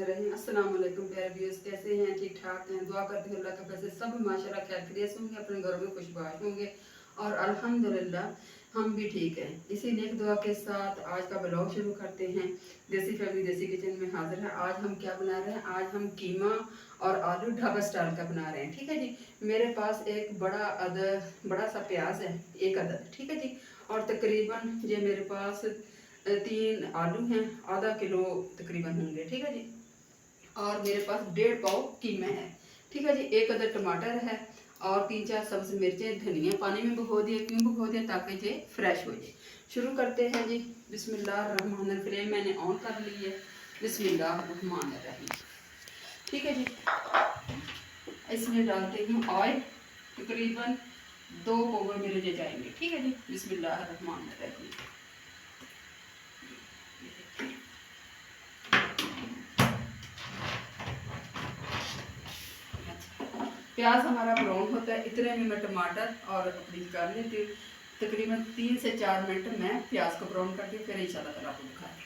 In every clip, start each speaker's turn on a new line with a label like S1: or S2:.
S1: रहीम। अस्सलाम वालेकुम प्यारे व्यूअर्स, कैसे हैं? ठीक ठाक हैं? दुआ करते हैं अल्लाह का वैसे सब माशाल्लाह खैर खैरियत होंगे, अपने घरों में खुशबाश होंगे और अल्हम्दुलिल्लाह हम भी ठीक हैं। इसी नेक दुआ के साथ आज का ब्लॉग शुरू करते हैं। देसी फैमिली देसी किचन में हाजिर है। आज हम क्या बना रहे हैं? आज हम कीमा और आलू ढाबा स्टाइल का बना रहे हैं। ठीक है जी। मेरे पास एक बड़ा सा प्याज है, एक अदद। ठीक है जी। और तकरीबन ये मेरे पास 3 आलू हैं, आधा किलो तकरीबन होंगे। ठीक है जी। और मेरे पास 1.5 पाव कीमा है। ठीक है जी। एक अदर टमाटर है और 3-4 सब्ज मिर्चें, धनिया पानी में भिगो दिया। क्यों भिगो दिया? ताकि ये फ्रेश हो जाए। शुरू करते हैं जी। बिस्मिल्लाहिर्रहमानिर्रहीम। फ्लेम मैंने ऑन कर ली है। बिस्मिल्लाहिर्रहमानिर्रहीम। ठीक है जी। इसमें डालते हूँ ऑयल, तकरीबन 2 कौवे मेरे जो जाएंगे। ठीक है जी। बिस्मिल्लाहिर्रहमानिर्रहीम। प्याज हमारा ब्राउन होता है, इतने में मैं टमाटर और अपनी कर लेती हूँ। तकरीबन 3 से 4 मिनट मैं प्याज को ब्राउन करके फिर इंशाल्लाह ताला आपको दिखाती।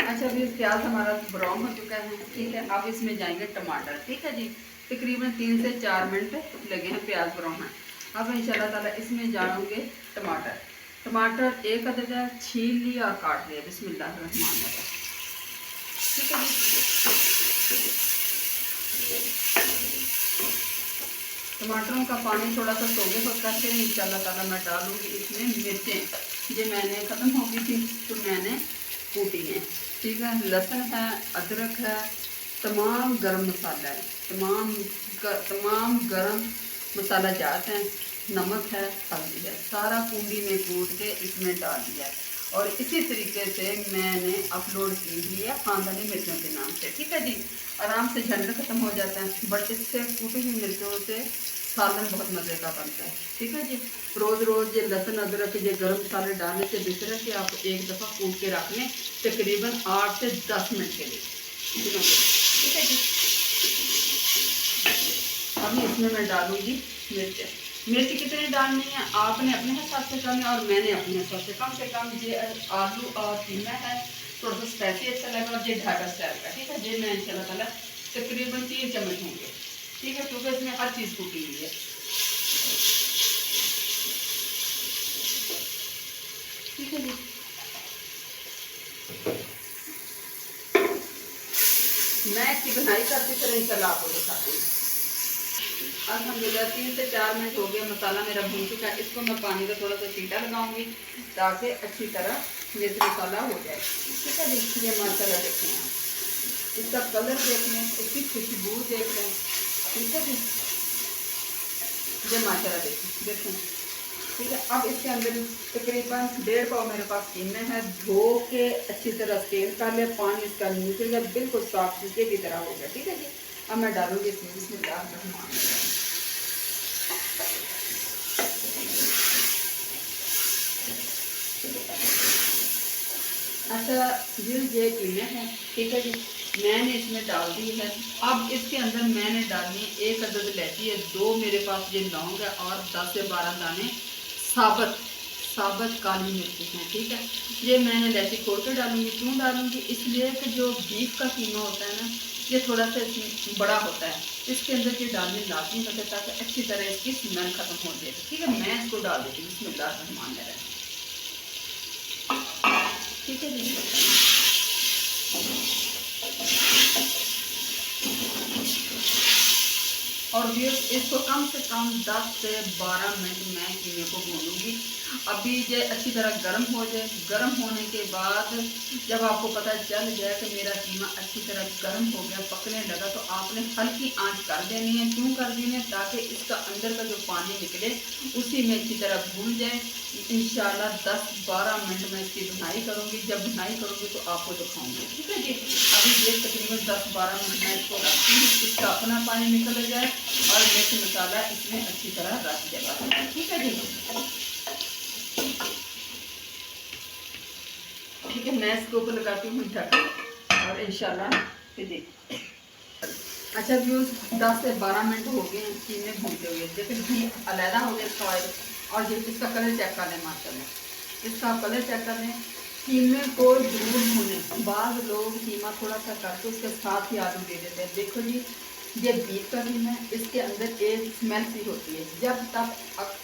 S1: अच्छा, अभी प्याज हमारा ब्राउन हो चुका है। ठीक है। अब इसमें जाएंगे टमाटर। ठीक है जी। तकरीबन 3 से 4 मिनट लगे हैं प्याज ब्राउन है। अब इंशाल्लाह ताला इसमें जाएंगे टमाटर। टमाटर एक अदद है, छील लिया और काट लिया। बिस्मिल्लाहिर्रहमानिर्रहीम। ठीक है जी। टमाटरों का पानी थोड़ा सा सोगे होता है, फिर इंशाल्लाह ताला मैं डालूँगी इसमें मिर्चें। ये मैंने ख़त्म हो गई थी तो मैंने कूटी हैं। ठीक है। लहसुन है, अदरक है, तमाम गरम मसाला है, तमाम गरम मसाला जात है, नमक है, हल्दी है, सारा कूंडी में कूट के इसमें डाल दिया। और इसी तरीके से मैंने अपलोड की हुई है खानदानी मिर्चों के नाम से। ठीक है जी। आराम से झंड ख़त्म हो जाता है, बट इससे कूटी हुई मिर्चों से सालन बहुत मज़े का बनता है। ठीक है जी। रोज़ रोज़ ये लहसुन अदरक ये गर्म मसाले डालने से बेहतर है कि आप एक दफ़ा कूट के रख लें, तकरीबन 8 से 10 मिनट के लिए। ठीक है जी। अभी इसमें मैं डालूँगी मिर्च। मिर्च कितनी डालनी है आपने अपने हिसाब से करनी है और मैंने अपने हिसाब से कम ये आलू और कीमा है, थोड़ा सा स्पाइसी अच्छा लगा और ये ढाबा स्टाइल का। ठीक है। ये मैं इंशाल्लाह ताला तकरीबन 3 चम्मच होंगे। ठीक है। क्योंकि इसमें हर चीज़ कूटी हुई है। ठीक है जी। मैं इसकी बनाई करती फिर इंशाल्लाह आपको दिखाती हूँ। अल्हम्दुलिल्लाह 3 से 4 मिनट हो गया, मसाला मेरा भून चुका है। इसको मैं पानी का थोड़ा सा छींटा लगाऊंगी ताकि अच्छी तरह मिर्च मसाला हो जाए। ठीक है जी। ये मसाला देखें आप, इसका कलर देख लें, इसकी खुशबू देख लें। ठीक है जी। ये मसाला देखें। ठीक है। अब इसके अंदर तकरीबन 1.5 पाव मेरे पास कीमे है, धो के अच्छी तरह स्टेन कर लिया, पानी इसका निकल गया, बिल्कुल साफ शीशे की तरह हो गया। ठीक है जी। अब मैं डालूंगी इसमें बिस्मिल्लाहिर्रहमानिर्रहीम। अच्छा ये कीमे हैं। ठीक है जी। मैंने इसमें डाल दी है। अब इसके अंदर मैंने डालनी है 1 अदद इलायची है, 2 मेरे पास ये लौंग है और 10 से 12 दाने साबुत काली मिर्च हैं। ठीक है। ये मैंने इलायची खोल कर डालूंगी। क्यों डालूंगी? इसलिए कि जो बीफ का कीमा होता है ना, ये थोड़ा सा बड़ा होता है, इसके अंदर ये डालने लाजमी होता है ताकि अच्छी तरह इसकी स्मेल खत्म हो जाए। ठीक है। मैं इसको डाल देती हूँ। बिस्मिल्लाहिर्रहमानिर्रहीम। ठीक है जी। और ये इसको कम से कम 10 से 12 मिनट मैं कीमे को भूनूंगी। अभी ये अच्छी तरह गर्म हो जाए। गर्म होने के बाद जब आपको पता चल जाए कि मेरा कीमा अच्छी तरह गर्म हो गया, पकने लगा, तो आपने हल्की आंच कर देनी है। क्यों कर देनी है? ताकि इसका अंदर का जो पानी निकले उसी में अच्छी तरह भून जाए। इंशाल्लाह 10-12 मिनट में इसकी भुनाई करूँगी। जब भुनाई करूँगी तो आपको दिखाऊँगी। ठीक है जी। अभी ये तकरीबन 10-12 मिनट मैं इसको रखती हूँ, इसका अपना पानी निकल जाए और मिर्च मसाला इसमें अच्छी तरह रच जाएगा। ठीक है जी। ठीक है। मैं इसके ऊपर लगाती हूँ ढक्कन और इंशाल्लाह फिर देखिए। अच्छा व्यूज़ 10 से 12 मिनट हो गए हैं कीमे भूनते हुए। देखिए घी अलहदा हो गया इसका ऑयल, और ये इसका कलर चेक कर लें। माशाल्लाह इसका कलर चेक कर लें, कीमे को जरूर भूनें। बाद लोग कीमा थोड़ा सा करके उसके साथ ही आलू दे देते हैं। देखो जी, ये बीफ का कीमा है, इसके अंदर एक स्मेल सी होती है। जब तक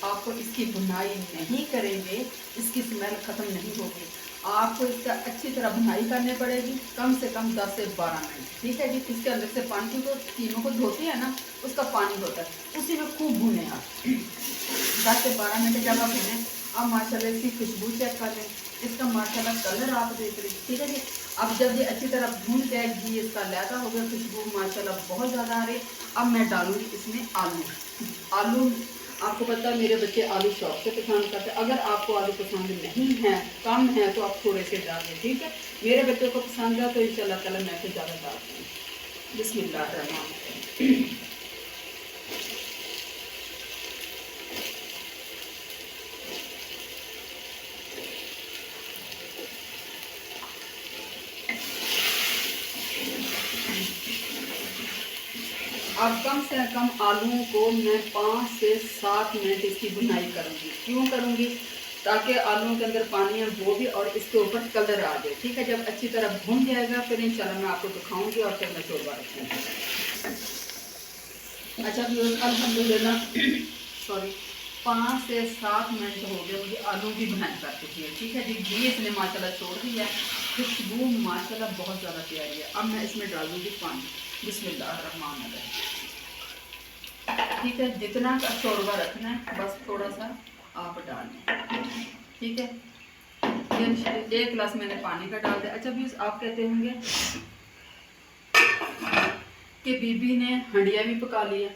S1: आपको इसकी भुनाई नहीं करेंगे, इसकी स्मेल ख़त्म नहीं होगी। आपको इसका अच्छी तरह भुनाई करनी पड़ेगी, कम से कम 10 से 12 मिनट। ठीक है जी। इसके अंदर से पानी को, कीमों को धोते हैं ना, उसका पानी होता है, उसी में खूब भुने आप 10 से 12 मिनट जब आप भुने। अब माशाल्लाह इसकी खुशबू चेक कर लें, इसका माशाल्लाह कलर आप देख रहे हैं। ठीक है जी। अब जब ये अच्छी तरह भून के घी इसका लहदा हो गया, खुशबू माशाल्लाह बहुत ज़्यादा आ रही। अब मैं डालूंगी इसमें आलू। आलू आपको पता है मेरे बच्चे आलू शौक से पसंद करते हैं। अगर आपको आलू पसंद नहीं है, कम है, तो आप थोड़े से डाल दें। ठीक है। मेरे बच्चों को पसंद है तो इंशाल्लाह ताला मैं फिर ज़्यादा डालती हूँ। बिस्मिल्लाह रहमान रहीम। और कम से कम आलूओं को मैं 5 से 7 मिनट इसकी भुनाई करूँगी। क्यों करूँगी? ताकि आलूओं के अंदर पानी है वो भी, और इसके ऊपर कलर आ जाए। ठीक है। जब अच्छी तरह भुन जाएगा फिर इंशाल्लाह मैं आपको दिखाऊंगी और फिर मैं शोरबा रखूँगी। अच्छा व्यूअर्स, अल्हम्दुलिल्लाह सॉरी 5 से 7 मिनट हो गए मुझे आलू की भुनाई कर चुकी है। ठीक है जी। घी इसने माशाल्लाह छोड़ दिया है, खुशबू माशाल्लाह बहुत ज़्यादा प्यारी है। अब मैं इसमें डालूँगी पानी। बिस्मिल्लाह रहमान रहीम। ठीक है। जितना का शोरबा रखना है बस थोड़ा सा आप डाल लें। ठीक है। ये 1 गिलास मैंने पानी का डाल दिया। अच्छा भी आप कहते होंगे कि बीबी ने हंडिया भी पका लिया।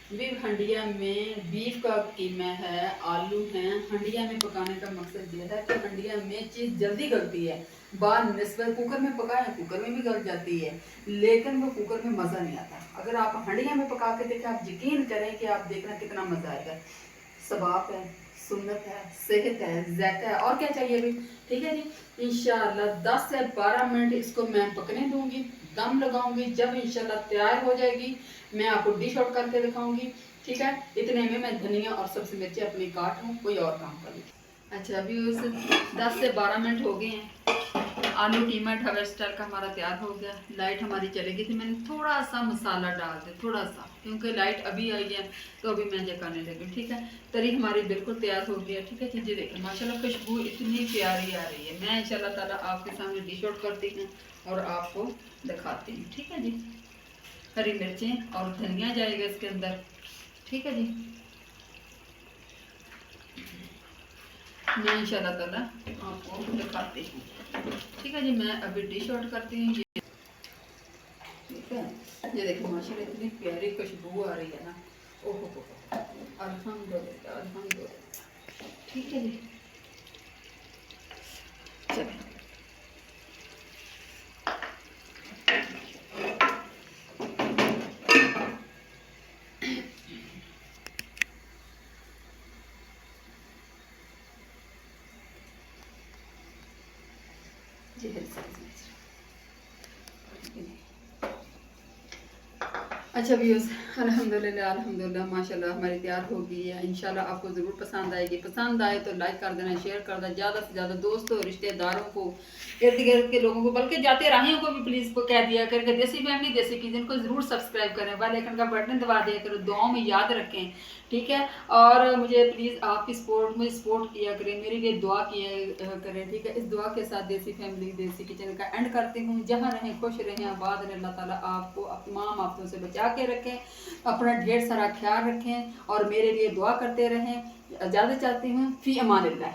S1: भी हंडिया में बीफ का कीमा है, आलू हैं। हंडिया में पकाने का मकसद ये है कि हंडिया में चीज़ जल्दी गलती है। निस्बत कुकर में पकाएं, कुकर में भी गल जाती है, लेकिन वो कुकर में मज़ा नहीं आता। अगर आप हंडिया में पका के देखें, आप यकीन करें कि आप देखना कितना मज़ा आएगा। सवाब है, सुन्नत है, सेहत है, ज़ायका है, और क्या चाहिए भी। ठीक है जी। इंशाल्लाह 10 से 12 मिनट इसको मैं पकने दूंगी, दम लगाऊंगी। जब इंशाल्लाह तैयार हो जाएगी मैं आपको डिश आउट करके दिखाऊंगी। ठीक है। इतने में मैं धनिया और सब्ज़ी मिर्ची अपनी काट लूँ, कोई और काम कर लूँ। अच्छा अभी उस 10 से 12 मिनट हो गए हैं। आलू कीमा ढाबा स्टाइल का हमारा तैयार हो गया। लाइट हमारी चली गई थी, मैंने थोड़ा सा मसाला डाल दिया, थोड़ा सा, क्योंकि लाइट अभी आई है तो अभी मैं ये करने लगी। ठीक है। तरी हमारी बिल्कुल तैयार हो गया। ठीक है। चीज़ें देखें माशाल्लाह खुशबू इतनी प्यारी आ रही है। मैं इंशाल्लाह ताला आपके सामने डिश आउट करती हूँ और आपको दिखाती हूँ। ठीक है जी। हरी मिर्चें और धनिया जाएगा इसके अंदर। ठीक है जी। मैं इंशाल्लाह ताला आपको दिखाती हूँ। ठीक है जी। मैं अभी डिश आउट करती हूँ। ठीक है। ये देखो माशाल्लाह इतनी प्यारी खुशबू आ रही है ना। ओहो अल्हम्दुलिल्लाह अल्हम्दुलिल्लाह। ठीक है जी। चलिए जी अच्छा व्यूज़, अल्हम्दुलिल्लाह अल्हम्दुलिल्लाह माशाल्लाह हमारी तैयार हो गई है। इंशाल्लाह आपको ज़रूर पसंद आएगी। पसंद आए तो लाइक कर देना, शेयर कर देना, ज़्यादा से ज़्यादा दोस्तों रिश्तेदारों को, इर्द गिर्द के लोगों को, बल्कि जाते राहियों को भी प्लीज़ को कह दिया करके देसी फैमिली देसी किचन को ज़रूर सब्सक्राइब करें, बेल आइकन का बटन दबा दिया करो, दुआओं में याद रखें। ठीक है। और मुझे प्लीज़ आपकी मुझे सपोर्ट किया करें, मेरे लिए दुआ किया करें। ठीक है। इस दुआ के साथ देसी फैमिली देसी किचन का एंड करती हूँ। जहाँ रहें खुश रहें, आबाद रहें, अल्लाह ताला आपको तमाम आफतों से बचा के रखें, अपना ढेर सारा ख्याल रखें और मेरे लिए दुआ करते रहें। इजाज़त चाहती हूँ। फ़ी अमान अल्लाह।